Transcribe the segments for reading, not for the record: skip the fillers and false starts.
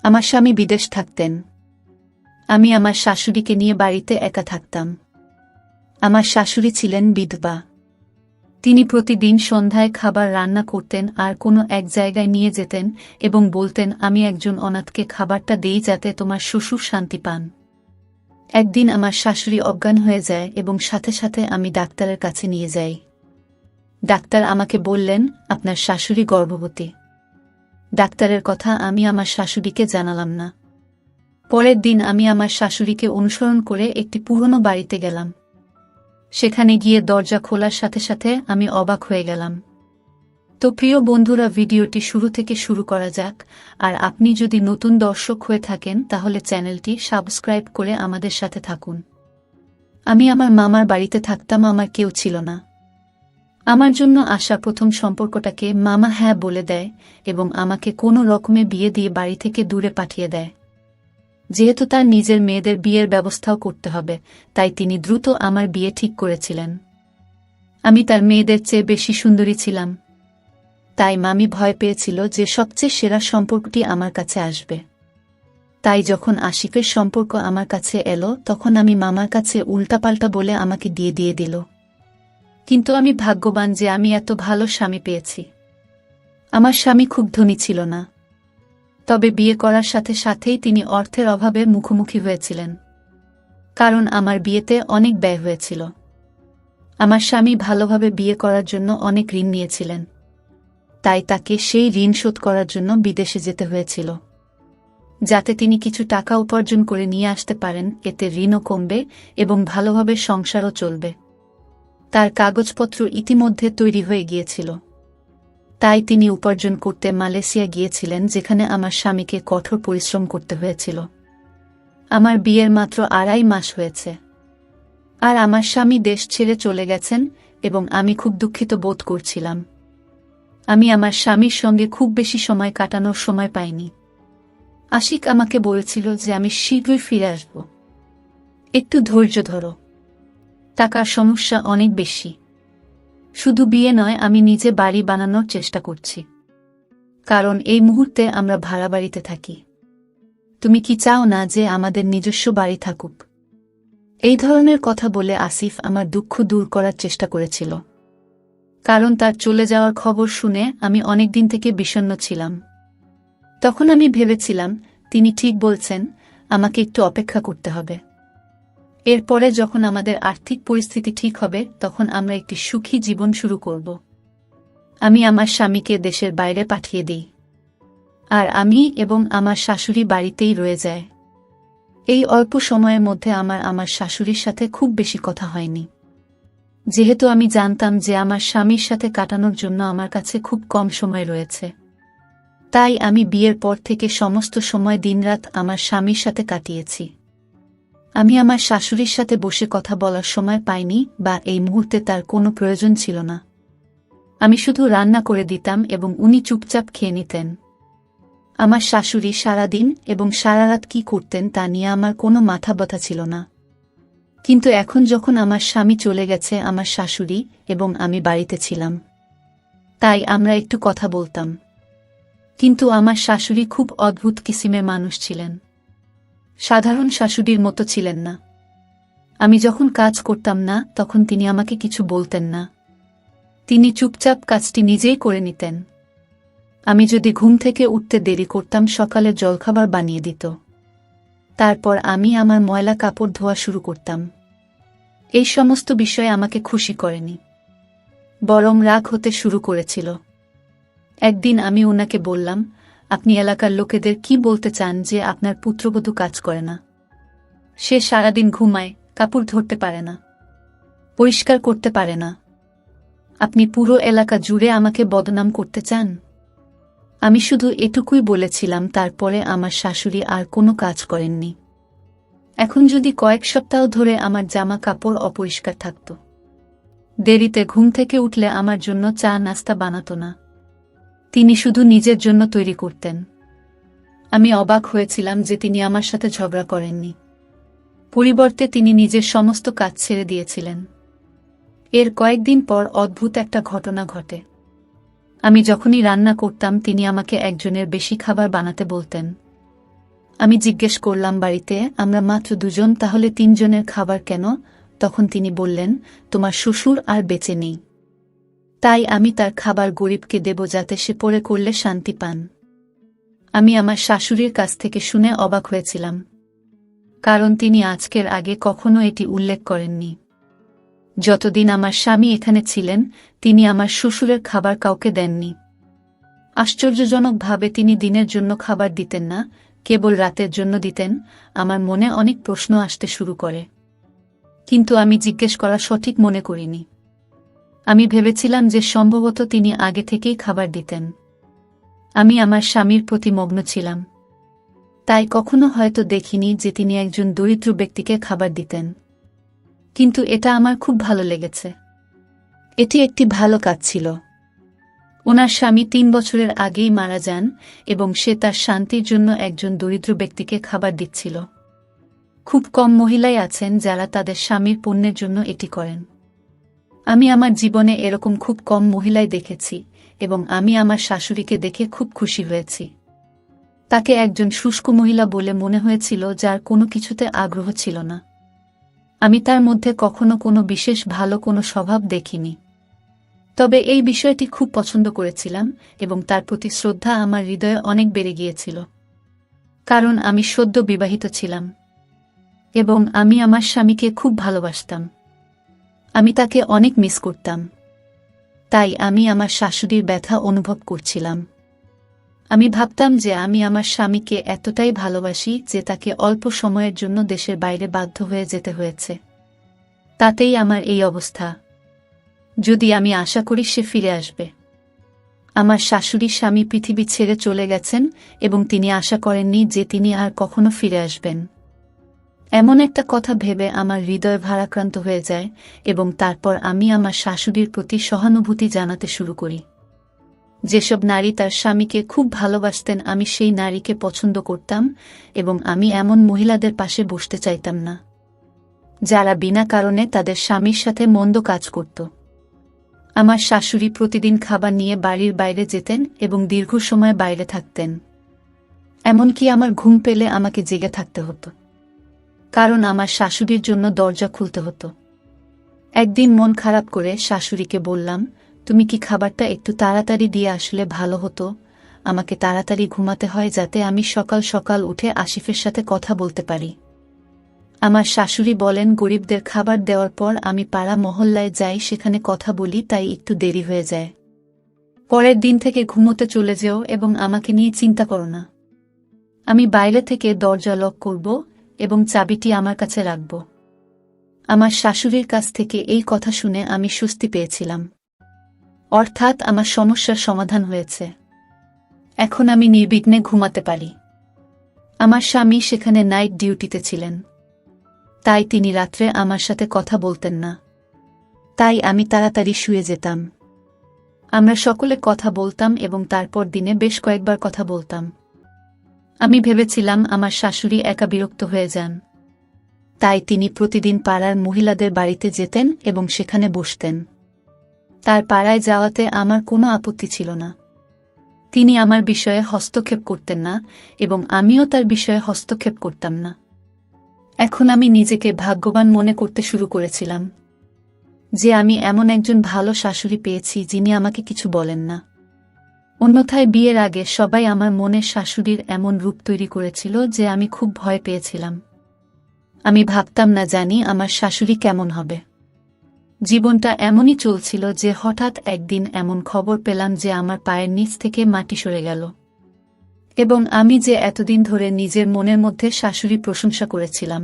আমার স্বামী বিদেশ থাকতেন। আমি আমার শাশুড়িকে নিয়ে বাড়িতে একা থাকতাম। আমার শাশুড়ি ছিলেন বিধবা। তিনি প্রতিদিন সন্ধ্যায় খাবার রান্না করতেন আর কোনো এক জায়গায় নিয়ে যেতেন এবং বলতেন, আমি একজন অনাথকে খাবারটা দেই যাতে তোমার শ্বশুর শান্তি পান। একদিন আমার শাশুড়ি অজ্ঞান হয়ে যায় এবং সাথে সাথে আমি ডাক্তারের কাছে নিয়ে যাই। ডাক্তার আমাকে বললেন, আপনার শাশুড়ি গর্ভবতী। ডাক্তারের কথা আমি আমার শাশুড়িকে জানালাম না। পরের দিন আমি আমার শাশুড়িকে অনুসরণ করে একটি পুরনো বাড়িতে গেলাম। সেখানে গিয়ে দরজা খোলার সাথে সাথে আমি অবাক হয়ে গেলাম। তো প্রিয় বন্ধুরা, ভিডিওটি শুরু থেকে শুরু করা যাক। আর আপনি যদি নতুন দর্শক হয়ে থাকেন তাহলে চ্যানেলটি সাবস্ক্রাইব করে আমাদের সাথে থাকুন। আমি আমার মামার বাড়িতে থাকতাম, আমার কেউ ছিল না। আমার জন্য আসা প্রথম সম্পর্কটাকে মামা হ্যাঁ বলে দেয় এবং আমাকে কোনো রকমে বিয়ে দিয়ে বাড়ি থেকে দূরে পাঠিয়ে দেয়। যেহেতু তার নিজের মেয়েদের বিয়ের ব্যবস্থাও করতে হবে, তাই তিনি দ্রুত আমার বিয়ে ঠিক করেছিলেন। আমি তার মেয়েদের চেয়ে বেশি সুন্দরী ছিলাম। তাই মামি ভয় পেয়েছিল যে সবচেয়ে সেরা সম্পর্কটি আমার কাছে আসবে। তাই যখন আশিকের সম্পর্ক আমার কাছে এলো তখন আমি মামার কাছে উল্টাপাল্টা বলে আমাকে দিয়ে দিল। কিন্তু আমি ভাগ্যবান যে আমি এত ভালো স্বামী পেয়েছি। আমার স্বামী খুব ধনী ছিল না, তবে বিয়ে করার সাথে সাথেই তিনি অর্থের অভাবে মুখোমুখি হয়েছিলেন, কারণ আমার বিয়েতে অনেক ব্যয় হয়েছিল। আমার স্বামী ভালোভাবে বিয়ে করার জন্য অনেক ঋণ নিয়েছিলেন, তাই তাকে সেই ঋণ শোধ করার জন্য বিদেশে যেতে হয়েছিল, যাতে তিনি কিছু টাকা উপার্জন করে নিয়ে আসতে পারেন। এতে ঋণও কমবে এবং ভালোভাবে সংসারও চলবে। তার কাগজপত্র ইতিমধ্যে তৈরি হয়ে গিয়েছিল, তাই তিনি উপার্জন করতে মালয়েশিয়া গিয়েছিলেন, যেখানে আমার স্বামীকে কঠোর পরিশ্রম করতে হয়েছিল। আমার বিয়ের মাত্র 2.5 মাস হয়েছে আর আমার স্বামী দেশ ছেড়ে চলে গেছেন এবং আমি খুব দুঃখিত বোধ করছিলাম। আমি আমার স্বামীর সঙ্গে খুব বেশি সময় কাটানোর সময় পাইনি। আশিক আমাকে বলেছিল যে আমি শীঘ্রই ফিরে আসব, একটু ধৈর্য ধরো, টাকার সমস্যা অনেক বেশি। শুধু বিয়ে নয়, আমি নিজে বাড়ি বানানোর চেষ্টা করছি, কারণ এই মুহূর্তে আমরা ভাড়া বাড়িতে থাকি। তুমি কি চাও না যে আমাদের নিজস্ব বাড়ি থাকুক? এই ধরনের কথা বলে আসিফ আমার দুঃখ দূর করার চেষ্টা করেছিল, কারণ তার চলে যাওয়ার খবর শুনে আমি অনেকদিন থেকে বিষণ্ণ ছিলাম। তখন আমি ভেবেছিলাম তিনি ঠিক বলছেন, আমাকে একটু অপেক্ষা করতে হবে। এরপরে যখন আমাদের আর্থিক পরিস্থিতি ঠিক হবে তখন আমরা একটি সুখী জীবন শুরু করব। আমি আমার স্বামীকে দেশের বাইরে পাঠিয়ে দিই আর আমি এবং আমার শাশুড়ি বাড়িতেই রয়ে যায়। এই অল্প সময়ের মধ্যে আমার শাশুড়ির সাথে খুব বেশি কথা হয়নি, যেহেতু আমি জানতাম যে আমার স্বামীর সাথে কাটানোর জন্য আমার কাছে খুব কম সময় রয়েছে। তাই আমি বিয়ের পর থেকে সমস্ত সময় দিনরাত আমার স্বামীর সাথে কাটিয়েছি। আমি আমার শাশুড়ির সাথে বসে কথা বলার সময় পাইনি, বা এই মুহূর্তে তার কোনো প্রয়োজন ছিল না। আমি শুধু রান্না করে দিতাম এবং উনি চুপচাপ খেয়ে নিতেন। আমার শাশুড়ি সারাদিন এবং সারা রাত কী করতেন তা নিয়ে আমার কোনো মাথা ব্যথা ছিল না। কিন্তু এখন যখন আমার স্বামী চলে গেছে, আমার শাশুড়ি এবং আমি বাড়িতে ছিলাম, তাই আমরা একটু কথা বলতাম। কিন্তু আমার শাশুড়ি খুব অদ্ভুত কিসিমের মানুষ ছিলেন, সাধারণ শাশুড়ির মতো ছিলেন না। আমি যখন কাজ করতাম না তখন তিনি আমাকে কিছু বলতেন না, তিনি চুপচাপ কাজটি নিজেই করে নিতেন। আমি যদি ঘুম থেকে উঠতে দেরি করতাম, সকালে জলখাবার বানিয়ে দিত। তারপর আমি আমার ময়লা কাপড় ধোয়া শুরু করতাম। এই সমস্ত বিষয় আমাকে খুশি করেনি, বরং রাগ হতে শুরু করেছিল। একদিন আমি ওনাকে বললাম, আপনি এলাকার লোকেদের কি বলতে চান যে আপনার পুত্রবধূ কাজ করে না? সে সারাদিন ঘুমায়, কাপড় ধরতে পারে না, পরিষ্কার করতে পারে না। আপনি পুরো এলাকা জুড়ে আমাকে বদনাম করতে চান? আমি শুধু এটুকুই বলেছিলাম। তারপরে আমার শাশুড়ি আর কোনো কাজ করেননি। এখন যদি কয়েক সপ্তাহ ধরে আমার জামা কাপড় অপরিষ্কার থাকত, দেরিতে ঘুম থেকে উঠলে আমার জন্য চা নাস্তা বানাতো না, তিনি শুধু নিজের জন্য তৈরি করতেন। আমি অবাক হয়েছিলাম যে তিনি আমার সাথে ঝগড়া করেননি, পরিবর্তে তিনি নিজের সমস্ত কাজ ছেড়ে দিয়েছিলেন। এর কয়েকদিন পর অদ্ভুত একটা ঘটনা ঘটে। আমি যখনই রান্না করতাম তিনি আমাকে একজনের বেশি খাবার বানাতে বলতেন। আমি জিজ্ঞেস করলাম, বাড়িতে আমরা মাত্র দুজন, তাহলে 3 জনের খাবার কেন? তখন তিনি বললেন, তোমার শ্বশুর আর বেঁচে নেই, তাই আমি তার খাবার গরিবকে দেব যাতে সে পরে করলে শান্তি পান। আমি আমার শাশুড়ির কাছ থেকে শুনে অবাক হয়েছিলাম, কারণ তিনি আজকের আগে কখনো এটি উল্লেখ করেননি। যতদিন আমার স্বামী এখানে ছিলেন তিনি আমার শ্বশুরের খাবার কাউকে দেননি। আশ্চর্যজনকভাবে তিনি দিনের জন্য খাবার দিতেন না, কেবল রাতের জন্য দিতেন। আমার মনে অনেক প্রশ্ন আসতে শুরু করে, কিন্তু আমি জিজ্ঞেস করা সঠিক মনে করিনি। আমি ভেবেছিলাম যে সম্ভবত তিনি আগে থেকেই খাবার দিতেন। আমি আমার স্বামীর প্রতি মগ্ন ছিলাম, তাই কখনো হয়তো দেখিনি যে তিনি একজন দরিদ্র ব্যক্তিকে খাবার দিতেন। কিন্তু এটা আমার খুব ভালো লেগেছে। এটি একটি ভালো কাজ ছিল। ওনার স্বামী 3 বছরের আগেই মারা যান এবং সে তার শান্তির জন্য একজন দরিদ্র ব্যক্তিকে খাবার দিচ্ছিল। খুব কম মহিলাই আছেন যারা তাদের স্বামীর পুণ্যের জন্য এটি করেন। আমি আমার জীবনে এরকম খুব কম মহিলাই দেখেছি এবং আমি আমার শাশুড়িকে দেখে খুব খুশি হয়েছি। তাকে একজন শুষ্ক মহিলা বলে মনে হয়েছিল, যার কোনো কিছুতে আগ্রহ ছিল না। আমি তার মধ্যে কখনো কোনো বিশেষ ভালো কোনো স্বভাব দেখিনি, তবে এই বিষয়টি খুব পছন্দ করেছিলাম এবং তার প্রতি শ্রদ্ধা আমার হৃদয়ে অনেক বেড়ে গিয়েছিল, কারণ আমি সদ্য বিবাহিত ছিলাম এবং আমি আমার স্বামীকে খুব ভালোবাসতাম। আমি তাকে অনেক মিস করতাম, তাই আমি আমার শাশুড়ির ব্যথা অনুভব করছিলাম। আমি ভাবতাম যে আমি আমার স্বামীকে এতটাই ভালোবাসি যে তাকে অল্প সময়ের জন্য দেশের বাইরে বাধ্য হয়ে যেতে হয়েছে, তাতেই আমার এই অবস্থা। যদি আমি আশা করি সে ফিরে আসবে। আমার শাশুড়ির স্বামী পৃথিবী ছেড়ে চলে গেছেন এবং তিনি আশা করেননি যে তিনি আর কখনো ফিরে আসবেন। এমন একটা কথা ভেবে আমার হৃদয় ভারাক্রান্ত হয়ে যায় এবং তারপর আমি আমার শাশুড়ির প্রতি সহানুভূতি জানাতে শুরু করি। যেসব নারী তার স্বামীকে খুব ভালোবাসতেন আমি সেই নারীকে পছন্দ করতাম এবং আমি এমন মহিলাদের পাশে বসতে চাইতাম না, যারা বিনা কারণে তাদের স্বামীর সাথে মন্দ কাজ করত। আমার শাশুড়ি প্রতিদিন খাবার নিয়ে বাড়ির বাইরে যেতেন এবং দীর্ঘ সময় বাইরে থাকতেন। এমনকি আমার ঘুম পেলে আমাকে জেগে থাকতে হতো, কারণ আমার শাশুড়ির জন্য দরজা খুলতে হতো। একদিন মন খারাপ করে শাশুড়িকে বললাম, তুমি কি খাবারটা একটু তাড়াতাড়ি দিয়ে আসলে ভালো হতো? আমাকে তাড়াতাড়ি ঘুমাতে হয় যাতে আমি সকাল সকাল উঠে আসিফের সাথে কথা বলতে পারি। আমার শাশুড়ি বলেন, গরিবদের খাবার দেওয়ার পর আমি পাড়া মহল্লায় যাই, সেখানে কথা বলি, তাই একটু দেরি হয়ে যায়। পরের দিন থেকে ঘুমোতে চলে যেও এবং আমাকে নিয়ে চিন্তা করো না। আমি বাইরে থেকে দরজা লক করব এবং চাবিটি আমার কাছে রাখব। আমার শাশুড়ির কাছ থেকে এই কথা শুনে আমি স্বস্তি পেয়েছিলাম, অর্থাৎ আমার সমস্যার সমাধান হয়েছে। এখন আমি নির্বিঘ্নে ঘুমাতে পারি। আমার স্বামী সেখানে নাইট ডিউটিতে ছিলেন, তাই তিনি রাত্রে আমার সাথে কথা বলতেন না, তাই আমি তাড়াতাড়ি শুয়ে যেতাম। আমরা সকলে কথা বলতাম এবং তারপর দিনে বেশ কয়েকবার কথা বলতাম। আমি ভেবেছিলাম আমার শাশুড়ি একা বিরক্ত হয়ে যান, তাই তিনি প্রতিদিন পাড়ার মহিলাদের বাড়িতে যেতেন এবং সেখানে বসতেন। তার পাড়ায় যাওয়াতে আমার কোনো আপত্তি ছিল না। তিনি আমার বিষয়ে হস্তক্ষেপ করতেন না এবং আমিও তার বিষয়ে হস্তক্ষেপ করতাম না। এখন আমি নিজেকে ভাগ্যবান মনে করতে শুরু করেছিলাম যে আমি এমন একজন ভালো শাশুড়ি পেয়েছি যিনি আমাকে কিছু বলেন না। অন্যথায় বিয়ের আগে সবাই আমার মনে শাশুড়ির এমন রূপ তৈরি করেছিল যে আমি খুব ভয় পেয়েছিলাম। আমি ভাবতাম না জানি আমার শাশুড়ি কেমন হবে। জীবনটা এমনই চলছিল যে হঠাৎ একদিন এমন খবর পেলাম যে আমার পায়ের নিচ থেকে মাটি সরে গেল এবং আমি যে এতদিন ধরে নিজের মনের মধ্যে শাশুড়ি প্রশংসা করেছিলাম,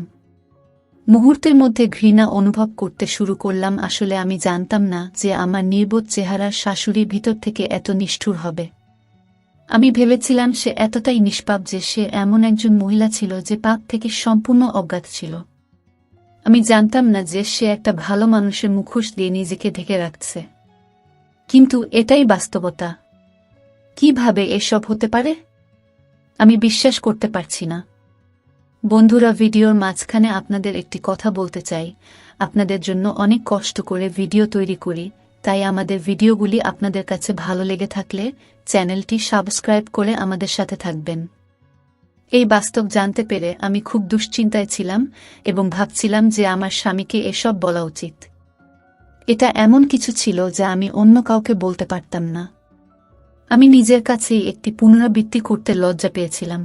মুহূর্তের মধ্যে ঘৃণা অনুভব করতে শুরু করলাম। আসলে আমি জানতাম না যে আমার নির্বোধ চেহারার শাশুড়ি ভিতর থেকে এত নিষ্ঠুর হবে। আমি ভেবেছিলাম সে এতটাই নিষ্পাপ যে সে এমন একজন মহিলা ছিল যে পাপ থেকে সম্পূর্ণ অজ্ঞাত ছিল। আমি জানতাম না যে সে একটা ভালো মানুষের মুখোশ দিয়ে নিজেকে ঢেকে রাখছে। কিন্তু এটাই বাস্তবতা। কিভাবে এসব হতে পারে? আমি বিশ্বাস করতে পারছি না। বন্ধুরা, ভিডিওর মাঝখানে আপনাদের একটি কথা বলতে চাই। আপনাদের জন্য অনেক কষ্ট করে ভিডিও তৈরি করি, তাই আমাদের ভিডিওগুলি আপনাদের কাছে ভালো লেগে থাকলে চ্যানেলটি সাবস্ক্রাইব করে আমাদের সাথে থাকবেন। এই বাস্তব জানতে পেরে আমি খুব দুশ্চিন্তায় ছিলাম এবং ভাবছিলাম যে আমার স্বামীকে এসব বলা উচিত। এটা এমন কিছু ছিল যা আমি অন্য কাউকে বলতে পারতাম না। আমি নিজের কাছেই একটি পুনরাবৃত্তি করতে লজ্জা পেয়েছিলাম।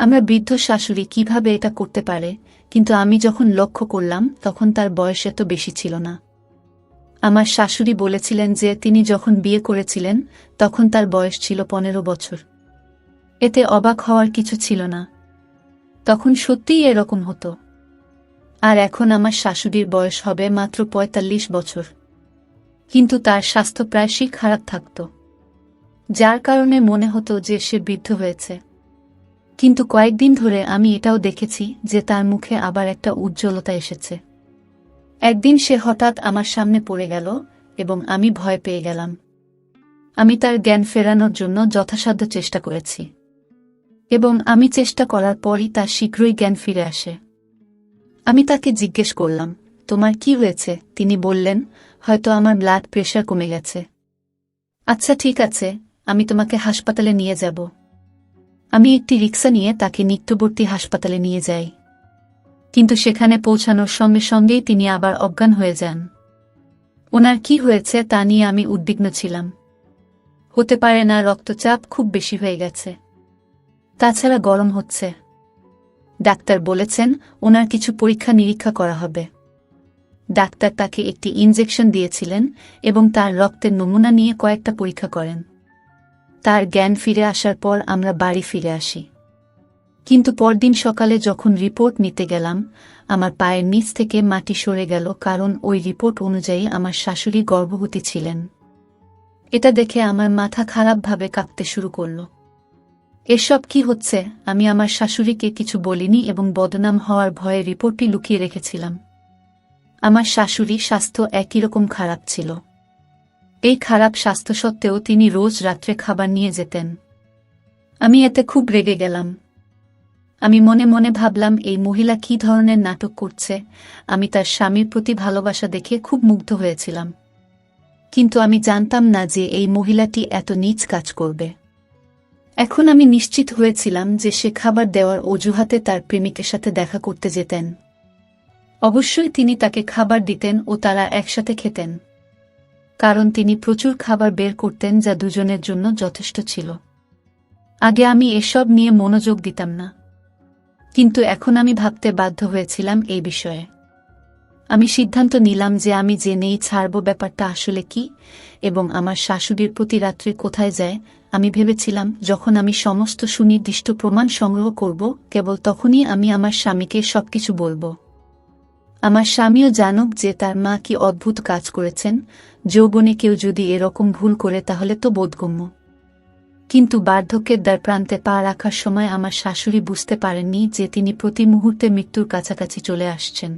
আমার বৃদ্ধ শাশুড়ি কিভাবে এটা করতে পারে, কিন্তু আমি যখন লক্ষ্য করলাম তখন তার বয়স এত বেশি ছিল না। আমার শাশুড়ি বলেছিলেন যে তিনি যখন বিয়ে করেছিলেন তখন তার বয়স ছিল 15 বছর। এতে অবাক হওয়ার কিছু ছিল না। তখন সত্যিই এরকম হতো। আর এখন আমার শাশুড়ির বয়স হবে মাত্র 45 বছর। কিন্তু তার স্বাস্থ্য প্রায়শই খারাপ থাকত, যার কারণে মনে হতো যে সে বৃদ্ধ হয়েছে। কিন্তু কয়েকদিন ধরে আমি এটাও দেখেছি যে তার মুখে আবার একটা উজ্জ্বলতা এসেছে। একদিন সে হঠাৎ আমার সামনে পড়ে গেল এবং আমি ভয় পেয়ে গেলাম। আমি তার জ্ঞান ফেরানোর জন্য যথাসাধ্য চেষ্টা করেছি এবং আমি চেষ্টা করার পরই তার শীঘ্রই জ্ঞান ফিরে আসে। আমি তাকে জিজ্ঞেস করলাম, তোমার কি হয়েছে? তিনি বললেন, হয়তো আমার ব্লাড প্রেশার কমে গেছে। আচ্ছা ঠিক আছে, আমি তোমাকে হাসপাতালে নিয়ে যাব। আমি একটি রিক্সা নিয়ে তাকে নিকটবর্তী হাসপাতালে নিয়ে যাই। কিন্তু সেখানে পৌঁছানোর সঙ্গে সঙ্গেই তিনি আবার অজ্ঞান হয়ে যান। ওনার কি হয়েছে তা নিয়ে আমি উদ্বিগ্ন ছিলাম। হতে পারে না রক্তচাপ খুব বেশি হয়ে গেছে, তাছাড়া গরম হচ্ছে। ডাক্তার বলেছেন ওনার কিছু পরীক্ষা নিরীক্ষা করা হবে। ডাক্তার তাকে একটি ইনজেকশন দিয়েছিলেন এবং তার রক্তের নমুনা নিয়ে কয়েকটা পরীক্ষা করেন। তার জ্ঞান ফিরে আসার পর আমরা বাড়ি ফিরে আসি। কিন্তু পরদিন সকালে যখন রিপোর্ট নিতে গেলাম, আমার পায়ের নিচ থেকে মাটি সরে গেল, কারণ ওই রিপোর্ট অনুযায়ী আমার শাশুড়ি গর্ভবতী ছিলেন। এটা দেখে আমার মাথা খারাপভাবে কাঁপতে শুরু করল। এসব কি হচ্ছে? আমি আমার শাশুড়িকে কিছু বলিনি এবং বদনাম হওয়ার ভয়ে রিপোর্টটি লুকিয়ে রেখেছিলাম। আমার শাশুড়ি স্বাস্থ্য একই রকম খারাপ ছিল। এই খারাপ স্বাস্থ্য সত্ত্বেও তিনি রোজ রাত্রে খাবার নিয়ে যেতেন। আমি এতে খুব রেগে গেলাম। আমি মনে মনে ভাবলাম, এই মহিলা কী ধরনের নাটক করছে। আমি তার স্বামীর প্রতি ভালোবাসা দেখে খুব মুগ্ধ হয়েছিলাম, কিন্তু আমি জানতাম না যে এই মহিলাটি এত নীচ কাজ করবে। এখন আমি নিশ্চিত হয়েছিলাম যে সে খাবার দেওয়ার অজুহাতে তার প্রেমিকের সাথে দেখা করতে যেতেন। অবশ্যই তিনি তাকে খাবার দিতেন ও তারা একসাথে খেতেন, কারণ তিনি প্রচুর খাবার বের করতেন যা দুজনের জন্য যথেষ্ট ছিল। আগে আমি এসব নিয়ে মনোযোগ দিতাম না, কিন্তু এখন আমি ভাবতে বাধ্য হয়েছিলাম এই বিষয়ে। আমি সিদ্ধান্ত নিলাম যে আমি জেনেই ছাড়ব ব্যাপারটা আসলে কি এবং আমার শাশুড়ির প্রতি রাত্রে কোথায় যায়। আমি ভেবেছিলাম যখন আমি সমস্ত সুনির্দিষ্ট প্রমাণ সংগ্রহ করব, কেবল তখনই আমি আমার স্বামীকে সবকিছু বলবো। আমার স্বামীও জানুক যে তার মা কি অদ্ভুত কাজ করেছেন। যৌবনে কেউ যদি এরকম ভুল করে তাহলে তো বোধগম্য, কিন্তু বার্ধক্যের দ্বার প্রান্তে পা রাখার সময় আমার শাশুড়ি বুঝতে পারেননি যে তিনি প্রতি মুহূর্তে মৃত্যুর কাছাকাছি চলে আসছেন।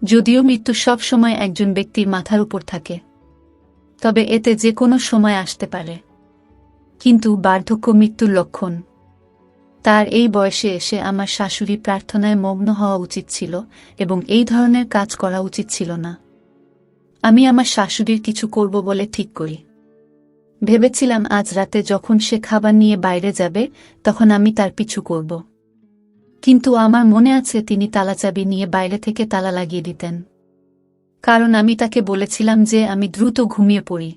যদিও মৃত্যু সব সময় একজন ব্যক্তির মাথার উপর থাকে, তবে এতে যে কোনো সময় আসতে পারে। কিন্তু বার্ধক্য মৃত্যুর লক্ষণ। তার এই বয়সে এসে আমার শাশুড়ি প্রার্থনায় মগ্ন হওয়া উচিত ছিল এবং এই ধরনের কাজ করা উচিত ছিল না। আমি আমার শাশুড়ির কিছু করব বলে ঠিক করি। ভেবেছিলাম আজ রাতে যখন সে খাবার নিয়ে বাইরে যাবে তখন আমি তার পিছু করব। কিন্তু আমার মনে আছে তিনি তালাচাবি নিয়ে বাইরে থেকে তালা লাগিয়ে দিতেন, কারণ আমি তাকে বলেছিলাম যে আমি দ্রুত ঘুমিয়ে পড়ি,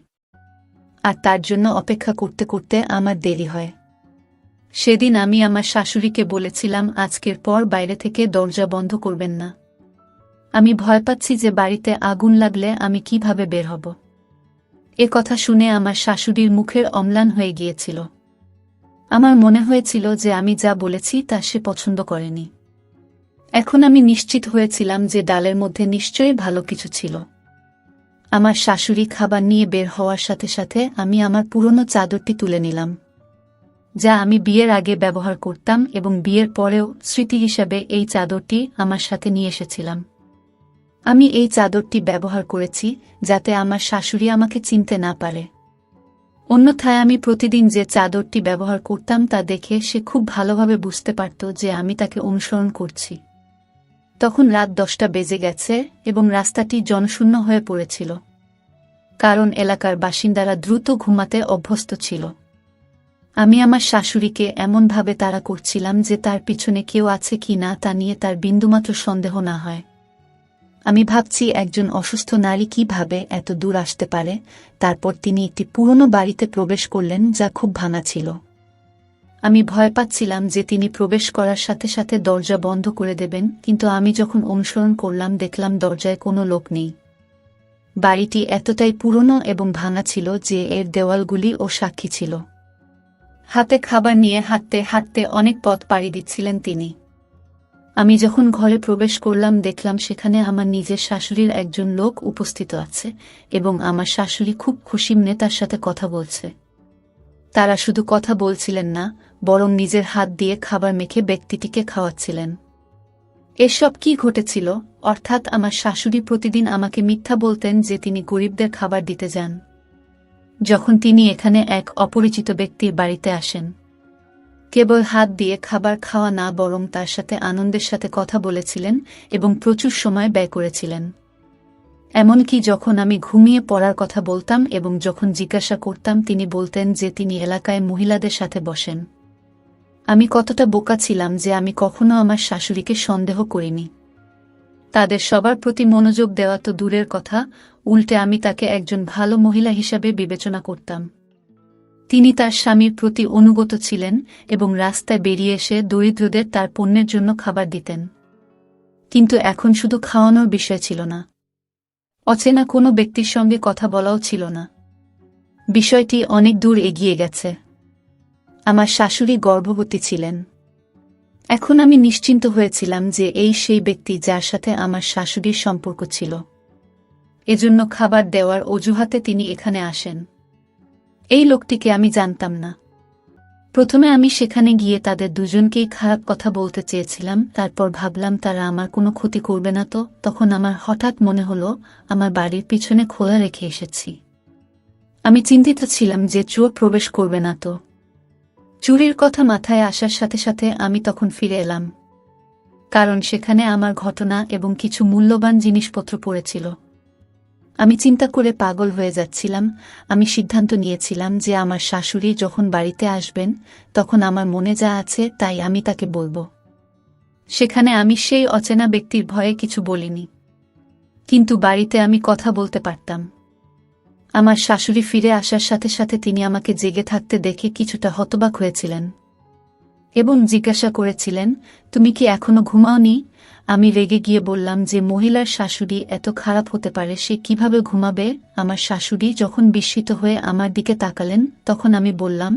আর তার জন্য অপেক্ষা করতে করতে আমার দেরি হয়। সেদিন আমি আমার শাশুড়িকে বলেছিলাম আজকের পর বাইরে থেকে দরজা বন্ধ করবেন না। আমি ভয় পাচ্ছি যে বাড়িতে আগুন লাগলে আমি কিভাবে বের হব। এ কথা শুনে আমার শাশুড়ির মুখের অম্লান হয়ে গিয়েছিল। আমার মনে হয়েছিল যে আমি যা বলেছি তা সে পছন্দ করেনি। এখন আমি নিশ্চিত হয়েছিলাম যে ডালের মধ্যে নিশ্চয়ই ভালো কিছু ছিল। আমার শাশুড়ি খাবার নিয়ে বের হওয়ার সাথে সাথে আমি আমার পুরনো চাদরটি তুলে নিলাম, যা আমি বিয়ের আগে ব্যবহার করতাম এবং বিয়ের পরেও স্মৃতি হিসাবে এই চাদরটি আমার সাথে নিয়ে এসেছিলাম। আমি এই চাদরটি ব্যবহার করেছি যাতে আমার শাশুড়ি আমাকে চিনতে না পারে। অন্যথায় আমি প্রতিদিন যে চাদরটি ব্যবহার করতাম তা দেখে সে খুব ভালোভাবে বুঝতে পারত যে আমি তাকে অনুসরণ করছি। তখন রাত 10টা বেজে গেছে এবং রাস্তাটি জনশূন্য হয়ে পড়েছিল, কারণ এলাকার বাসিন্দারা দ্রুত ঘুমাতে অভ্যস্ত ছিল। আমি আমার শাশুড়িকে এমনভাবে তাড়া করছিলাম যে তার পিছনে কেউ আছে কি না তা নিয়ে তার বিন্দুমাত্র সন্দেহ না হয়। আমি ভাবছি একজন অসুস্থ নারী কিভাবে এত দূর আসতে পারে। তারপর তিনি একটি পুরনো বাড়িতে প্রবেশ করলেন যা খুব ভাঙা ছিল। আমি ভয় পাচ্ছিলাম যে তিনি প্রবেশ করার সাথে সাথে দরজা বন্ধ করে দেবেন, কিন্তু আমি যখন অনুসরণ করলাম দেখলাম দরজায় কোনো লোক নেই। বাড়িটি এতটাই পুরনো এবং ভাঙা ছিল যে এর দেওয়ালগুলি ও সাক্ষী ছিল। হাতে খাবার নিয়ে হাঁটতে হাঁটতে অনেক পথ পাড়ি দিচ্ছিলেন তিনি। আমি যখন ঘরে প্রবেশ করলাম দেখলাম সেখানে আমার নিজের শাশুড়ির একজন লোক উপস্থিত আছে এবং আমার শাশুড়ি খুব খুশি মনে তার সাথে কথা বলছে। তারা শুধু কথা বলছিলেন না, বরং নিজের হাত দিয়ে খাবার মেখে ব্যক্তিটিকে খাওয়াচ্ছিলেন। এসব কি ঘটেছিল? অর্থাৎ আমার শাশুড়ি প্রতিদিন আমাকে মিথ্যা বলতেন যে তিনি গরিবদের খাবার দিতে যান, যখন তিনি এখানে এক অপরিচিত ব্যক্তির বাড়িতে আসেন। কেবল হাত দিয়ে খাবার খাওয়া না, বরং তার সাথে আনন্দের সাথে কথা বলেছিলেন এবং প্রচুর সময় ব্যয় করেছিলেন। এমনকি যখন আমি ঘুমিয়ে পড়ার কথা বলতাম এবং যখন জিজ্ঞাসা করতাম তিনি বলতেন যে তিনি এলাকায় মহিলাদের সাথে বসেন। আমি কতটা বোকা ছিলাম যে আমি কখনো আমার শাশুড়িকে সন্দেহ করিনি। তাদের সবার প্রতি মনোযোগ দেওয়া তো দূরের কথা, উল্টে আমি তাকে একজন ভালো মহিলা হিসাবে বিবেচনা করতাম। তিনি তার স্বামীর প্রতি অনুগত ছিলেন এবং রাস্তায় বেরিয়ে এসে দরিদ্রদের তার পণ্যের জন্য খাবার দিতেন। কিন্তু এখন শুধু খাওয়ানোর বিষয় ছিল না, অচেনা কোনো ব্যক্তির সঙ্গে কথা বলাও ছিল না। বিষয়টি অনেক দূর এগিয়ে গেছে। আমার শাশুড়ি গর্ভবতী ছিলেন। এখন আমি নিশ্চিন্ত হয়েছিলাম যে এই সেই ব্যক্তি যার সাথে আমার শাশুড়ির সম্পর্ক ছিল। এজন্য খাবার দেওয়ার অজুহাতে তিনি এখানে আসেন। এই লোকটিকে আমি জানতাম না। প্রথমে আমি সেখানে গিয়ে তাদের দুজনকেই খারাপ কথা বলতে চেয়েছিলাম, তারপর ভাবলাম তারা আমার কোনো ক্ষতি করবে না। তখন আমার হঠাৎ মনে হলো আমার বাড়ির পিছনে খোলা রেখে এসেছি। আমি চিন্তিত ছিলাম যে চোর প্রবেশ করবে না তো। চুরির কথা মাথায় আসার সাথে সাথে আমি তখন ফিরে এলাম, কারণ সেখানে আমার ঘটনা এবং কিছু মূল্যবান জিনিসপত্র পড়েছিল। আমি চিন্তা করে পাগল হয়ে যাচ্ছিলাম। আমি সিদ্ধান্ত নিয়েছিলাম যে আমার শাশুড়ি যখন বাড়িতে আসবেন তখন আমার মনে যা আছে তাই আমি তাকে বলবো। সেখানে আমি সেই অচেনা ব্যক্তির ভয়ে কিছু বলিনি, কিন্তু বাড়িতে আমি কথা বলতে পারতাম। আমার শাশুড়ি ফিরে আসার সাথে সাথে তিনি আমাকে জেগে থাকতে দেখে কিছুটা হতবাক হয়েছিলেন এবং জিজ্ঞাসা করেছিলেন, তুমি কি এখনো ঘুমাওনি? আমি রেগে গিয়ে বললাম যে মহিলার শাশুড়ি এত খারাপ হতে পারে, সে কিভাবে ঘুমাবে? আমার শাশুড়ি যখন বিস্মিত হয়ে আমার দিকে তাকালেন তখন আমি বললাম,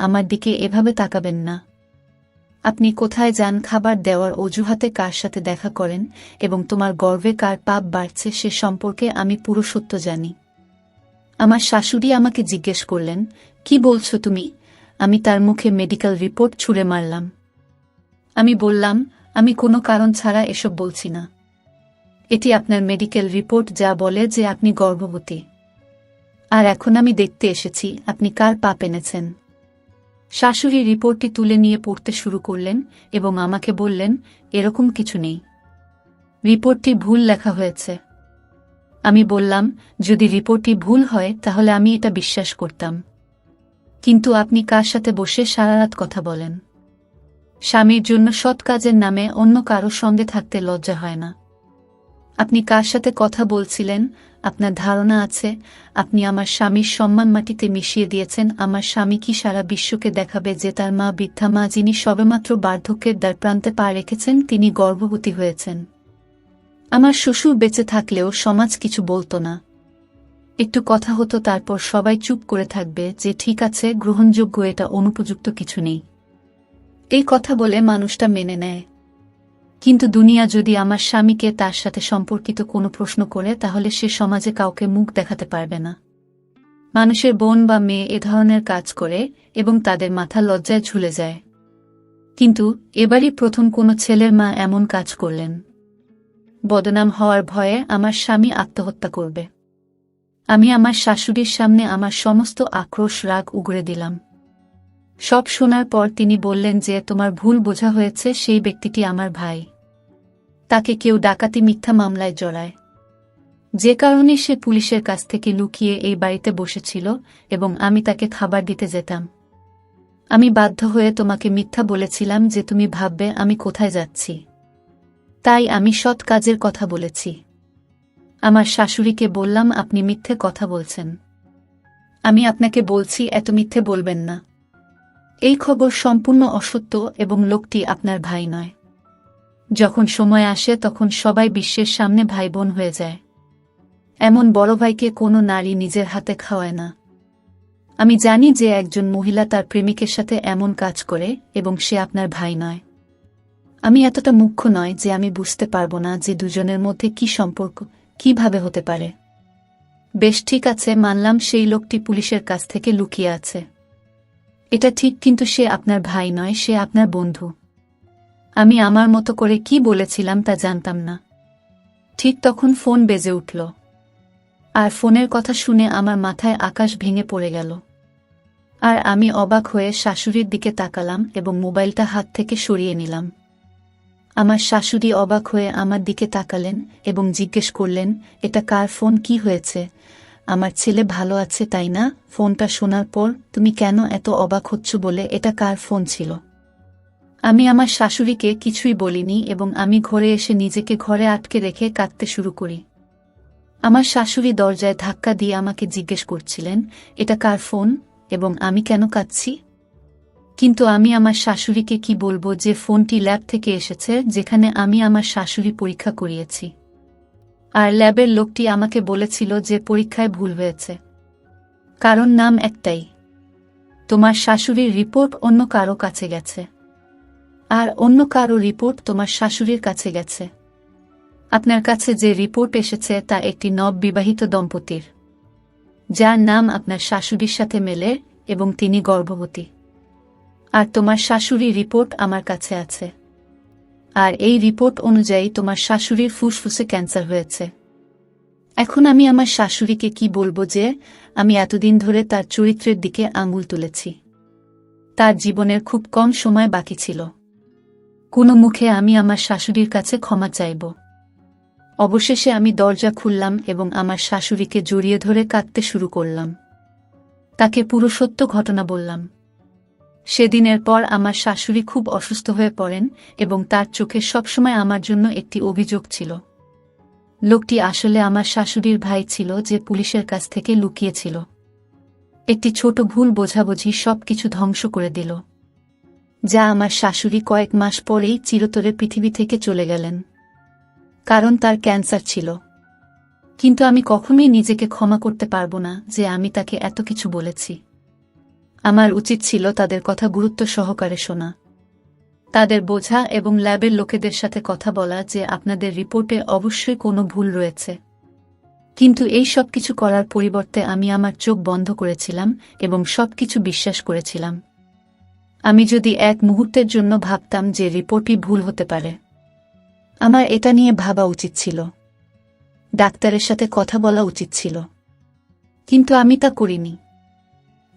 আমার দিকে এভাবে তাকাবেন না। আপনি কোথায় যান, খাবার দেওয়ার অজুহাতে কার সাথে দেখা করেন এবং তোমার গর্ভে কার পাপ বাড়ছে সে সম্পর্কে আমি পুরো সত্য জানি। আমার শাশুড়ি আমাকে জিজ্ঞেস করলেন, কি বলছো তুমি? আমি তার মুখে মেডিকেল রিপোর্ট ছুঁড়ে মারলাম। আমি বললাম, আমি কোনো কারণ ছাড়া এসব বলছি না। এটি আপনার মেডিকেল রিপোর্ট যা বলে যে আপনি গর্ভবতী। আর এখন আমি দেখতে এসেছি আপনি কার পাপ এনেছেন। শাশুড়ি রিপোর্টটি তুলে নিয়ে পড়তে শুরু করলেন এবং আমাকে বললেন, এরকম কিছু নেই, রিপোর্টটি ভুল লেখা হয়েছে। আমি বললাম, যদি রিপোর্টটি ভুল হয় তাহলে আমি এটা বিশ্বাস করতাম, কিন্তু আপনি কার সাথে বসে সারারাত কথা বলেন? স্বামীর জন্য সৎ কাজের নামে অন্য কারো সঙ্গে থাকতে লজ্জা হয় না? আপনি কার সাথে কথা বলছিলেন? আপনার ধারণা আছে আপনি আমার স্বামীর সম্মান মাটিতে মিশিয়ে দিয়েছেন? আমার স্বামী কি সারা বিশ্বকে দেখাবে যে তার মা বৃদ্ধা মা, যিনি সবেমাত্র বার্ধক্যের দ্বারপ্রান্তে পা রেখেছেন, তিনি গর্ভবতী হয়েছেন? আমার শ্বশুর বেঁচে থাকলেও সমাজ কিছু বলতো না। একটু কথা হতো, তারপর সবাই চুপ করে থাকবে যে ঠিক আছে, গ্রহণযোগ্য, এটা অনুপযুক্ত কিছু নেই। এই কথা বলে মানুষটা মেনে নেয়। কিন্তু দুনিয়া যদি আমার স্বামীকে তার সাথে সম্পর্কিত কোনো প্রশ্ন করে তাহলে সে সমাজে কাউকে মুখ দেখাতে পারবে না। মানুষের বোন বা মেয়ে এ ধরনের কাজ করে এবং তাদের মাথা লজ্জায় ঝুলে যায়। কিন্তু এবারই প্রথম কোনো ছেলের মা এমন কাজ করলেন। বদনাম হওয়ার ভয়ে আমার স্বামী আত্মহত্যা করবে। আমি আমার শাশুড়ির সামনে আমার সমস্ত আক্রোশ রাগ উগরে দিলাম। সব শোনার পর তিনি বললেন যে তোমার ভুল বোঝা হয়েছে, সেই ব্যক্তিটি আমার ভাই। তাকে কেউ ডাকাতি মিথ্যা মামলায় জড়ায়, যে কারণে সে পুলিশের কাছ থেকে লুকিয়ে এই বাড়িতে বসেছিল এবং আমি তাকে খাবার দিতে যেতাম। আমি বাধ্য হয়ে তোমাকে মিথ্যা বলেছিলাম যে তুমি ভাববে আমি কোথায় যাচ্ছি। তাই আমি সৎ কাজের কথা বলেছি। আমার শাশুড়িকে বললাম, আপনি মিথ্যে কথা বলছেন। আমি আপনাকে বলছি, এত মিথ্যে বলবেন না। এই খবর সম্পূর্ণ অসত্য এবং লোকটি আপনার ভাই নয়। যখন সময় আসে তখন সবাই বিশ্বের সামনে ভাই বোন হয়ে যায়। এমন বড় ভাইকে কোনো নারী নিজের হাতে খাওয়ায় না। আমি জানি যে একজন মহিলা তার প্রেমিকের সাথে এমন কাজ করে এবং সে আপনার ভাই নয়। আমি এতটা মূর্খ নয় যে আমি বুঝতে পারবো না যে দুজনের মধ্যে কি সম্পর্ক কিভাবে হতে পারে। বেশ, ঠিক আছে, মানলাম সেই লোকটি পুলিশের কাছ থেকে লুকিয়ে আছে। এটা ঠিক, কিন্তু সে আপনার ভাই নয়, সে আপনার বন্ধু। আমি আমার মতো করে কি বলেছিলাম তা জানতাম না। ঠিক তখন ফোন বেজে উঠল, আর ফোনের কথা শুনে আমার মাথায় আকাশ ভেঙে পড়ে গেল। আর আমি অবাক হয়ে শাশুড়ির দিকে তাকালাম এবং মোবাইলটা হাত থেকে সরিয়ে নিলাম। আমার শাশুড়ি অবাক হয়ে আমার দিকে তাকালেন এবং জিজ্ঞেস করলেন, এটা কার ফোন, কি হয়েছে? আমার ছেলে ভালো আছে তাই না? ফোনটা শোনার পর তুমি কেন এত অবাক হচ্ছ বলে এটা কার ফোন ছিল? আমি আমার শাশুড়িকে কিছুই বলিনি এবং আমি ঘরে এসে নিজেকে ঘরে আটকে রেখে কাঁদতে শুরু করি। আমার শাশুড়ি দরজায় ধাক্কা দিয়ে আমাকে জিজ্ঞেস করছিলেন, এটা কার ফোন এবং আমি কেন কাঁদছি। কিন্তু আমি আমার শাশুড়িকে কি বলবো যে ফোনটি ল্যাব থেকে এসেছে, যেখানে আমি আমার শাশুড়ি পরীক্ষা করিয়েছি। আর ল্যাবের লোকটি আমাকে বলেছিল যে পরীক্ষায় ভুল হয়েছে। কারণ নাম একটাই, তোমার শাশুড়ির রিপোর্ট অন্য কারো কাছে গেছে। আর অন্য কারো রিপোর্ট তোমার শাশুড়ির কাছে গেছে। আপনার কাছে যে রিপোর্ট এসেছে তা একটি নববিবাহিত দম্পতির, যার নাম আপনার শাশুড়ির সাথে মেলে এবং তিনি গর্ভবতী। আর তোমার শাশুড়ির রিপোর্ট আমার কাছে আছে। আর এই রিপোর্ট অনুযায়ী তোমার শাশুড়ির ফুসফুসে ক্যান্সার হয়েছে। এখন আমি আমার শাশুড়িকে কি বলবো যে আমি এতদিন ধরে তার চরিত্রের দিকে আঙুল তুলেছি। তার জীবনের খুব কম সময় বাকি ছিল। কোনো মুখে আমি আমার শাশুড়ির কাছে ক্ষমা চাইব? অবশেষে আমি দরজা খুললাম এবং আমার শাশুড়িকে জড়িয়ে ধরে কাঁদতে শুরু করলাম। তাকে পুরো সত্য ঘটনা বললাম। সেদিনের পর আমার শাশুড়ি খুব অসুস্থ হয়ে পড়েন এবং তার চোখে সবসময় আমার জন্য একটি অভিযোগ ছিল। লোকটি আসলে আমার শাশুড়ির ভাই ছিল যে পুলিশের কাছ থেকে লুকিয়েছিল। একটি ছোট ভুল বোঝাবুঝি সবকিছু ধ্বংস করে দিল, যা আমার শাশুড়ি কয়েক মাস পরেই চিরতরে পৃথিবী থেকে চলে গেলেন, কারণ তার ক্যান্সার ছিল। কিন্তু আমি কখনোই নিজেকে ক্ষমা করতে পারবো না যে আমি তাকে এত কিছু বলেছি। আমার উচিত ছিল তাদের কথা গুরুত্ব সহকারে শোনা, তাদের বোঝা এবং ল্যাবের লোকেদের সাথে কথা বলা যে আপনাদের রিপোর্টে অবশ্যই কোনো ভুল রয়েছে। কিন্তু এই সব কিছু করার পরিবর্তে আমি আমার চোখ বন্ধ করেছিলাম এবং সবকিছু বিশ্বাস করেছিলাম। আমি যদি এক মুহূর্তের জন্য ভাবতাম যে রিপোর্টই ভুল হতে পারে, আমার এটা নিয়ে ভাবা উচিত ছিল, ডাক্তারের সাথে কথা বলা উচিত ছিল। কিন্তু আমি তা করিনি।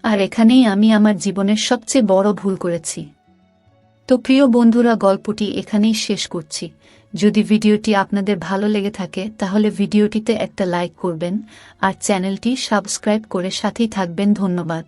আর এখানেই আমি আমার জীবনের সবচেয়ে বড় ভুল করেছি। তো প্রিয় বন্ধুরা, গল্পটি এখানেই শেষ করছি। যদি ভিডিওটি আপনাদের ভালো লেগে থাকে তাহলে ভিডিওটিতে একটা লাইক করবেন আর চ্যানেলটি সাবস্ক্রাইব করে সাথেই থাকবেন। ধন্যবাদ।